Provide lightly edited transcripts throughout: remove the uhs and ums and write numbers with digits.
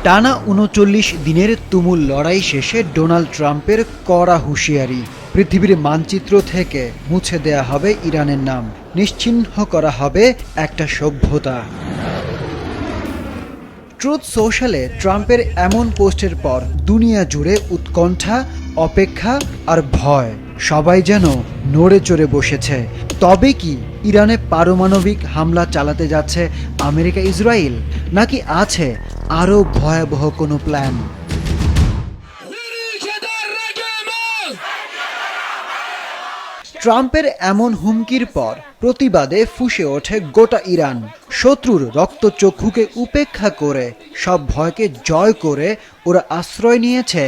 টানা ৩৯ দিনের তুমুল লড়াই শেষে ডোনাল্ড ট্রাম্পের কড়া হুঁশিয়ারি, পৃথিবীর মানচিত্র থেকে মুছে দেয়া হবে ইরানের নাম, নিশ্চিহ্ন করা হবে একটা সভ্যতা। ট্রুথ সোশ্যালে ট্রাম্পের এমন পোস্টের পর দুনিয়া জুড়ে উৎকণ্ঠা, অপেক্ষা আর ভয়, সবাই যেন নড়ে চড়ে বসেছে। তবে কি ইরানে পারমাণবিক হামলা চালাতে যাচ্ছে আমেরিকা ইসরায়েল, নাকি আছে আরও ভয়াবহ কোনো প্ল্যান? ট্রাম্পের এমন হুমকির পর প্রতিবাদে ফুঁসে ওঠে গোটা ইরান। শত্রুর রক্তচক্ষুকে উপেক্ষা করে, সব ভয়কে জয় করে ওরা আশ্রয় নিয়েছে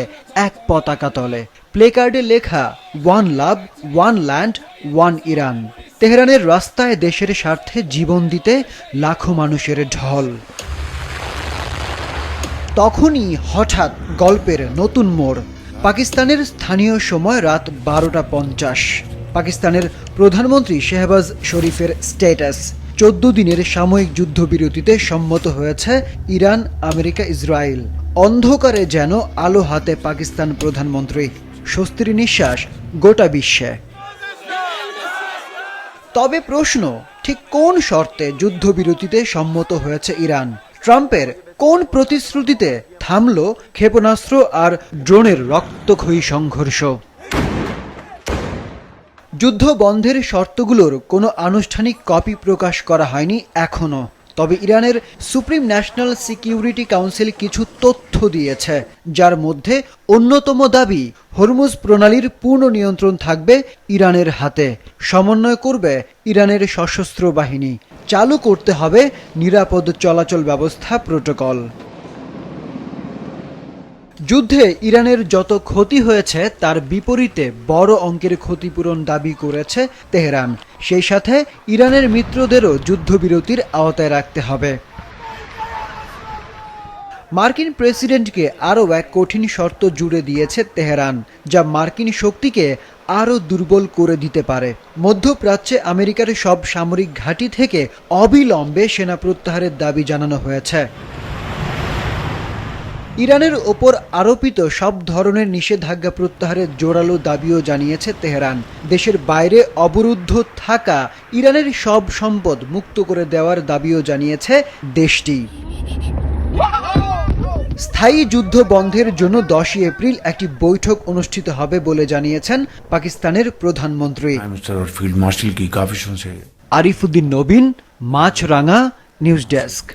এক পতাকা তলে। প্লেকার্ডে লেখা one love, one land, one Iran. তেহরানের রাস্তায় দেশের স্বার্থে জীবন দিতে লাখো মানুষের ঢল। তখনই হঠাৎ গল্পের নতুন মোড়। পাকিস্তানের স্থানীয় সময় রাত 12টা 50। পাকিস্তানের প্রধানমন্ত্রী শেহবাজ শরীফের স্ট্যাটাস, 14 দিনের সাময়িক যুদ্ধবিরতিতে সম্মত হয়েছে ইরান, আমেরিকা, ইসরায়েল। অন্ধকারে যেন আলো হাতে পাকিস্তান প্রধানমন্ত্রী, স্বস্তির নিঃশ্বাস গোটা বিশ্বে। তবে প্রশ্ন, ঠিক কোন শর্তে যুদ্ধবিরতিতে সম্মত হয়েছে ইরান? ট্রাম্পের কোন প্রতিশ্রুতিতে থামল ক্ষেপণাস্ত্র আর ড্রোনের রক্তক্ষয়ী সংঘর্ষ? যুদ্ধ বন্ধের শর্তগুলোর কোনো আনুষ্ঠানিক কপি প্রকাশ করা হয়নি এখনো। তবে ইরানের সুপ্রিম ন্যাশনাল সিকিউরিটি কাউন্সিল কিছু তথ্য দিয়েছে, যার মধ্যে অন্যতম দাবি হরমুজ প্রণালীর পূর্ণ নিয়ন্ত্রণ থাকবে ইরানের হাতে। সমন্বয় করবে ইরানের সশস্ত্র বাহিনী। চালু করতে হবে নিরাপদ চলাচল ব্যবস্থা প্রোটোকল। যুদ্ধে ইরানের যত ক্ষতি হয়েছে তার বিপরীতে বড় অঙ্কের ক্ষতিপূরণ দাবি করেছে তেহরান। সেই সাথে ইরানের মিত্রদেরও যুদ্ধবিরতির আওতায় রাখতে হবে। মার্কিন প্রেসিডেন্টকে আরও এক কঠিন শর্ত জুড়ে দিয়েছে তেহরান, যা মার্কিন শক্তিকে আরও দুর্বল করে দিতে পারে। মধ্যপ্রাচ্যে আমেরিকার সব সামরিক ঘাঁটি থেকে অবিলম্বে সেনা প্রত্যাহারের দাবি জানানো হয়েছে। ইরানের ওপর আরোপিত সব ধরনের নিষেধাজ্ঞা প্রত্যাহারের জোরালো দাবিও জানিয়েছে তেহরান। দেশের বাইরে অবরুদ্ধ থাকা ইরানের সব সম্পদ মুক্ত করে দেওয়ার দাবিও জানিয়েছে দেশটি। স্থায়ী যুদ্ধ বন্ধের জন্য 10 এপ্রিল একটি বৈঠক অনুষ্ঠিত হবে বলে জানিয়েছেন পাকিস্তানের প্রধানমন্ত্রী। আরিফুদ্দিন নবীন, মাছরাঙা, নিউজ ডেস্ক।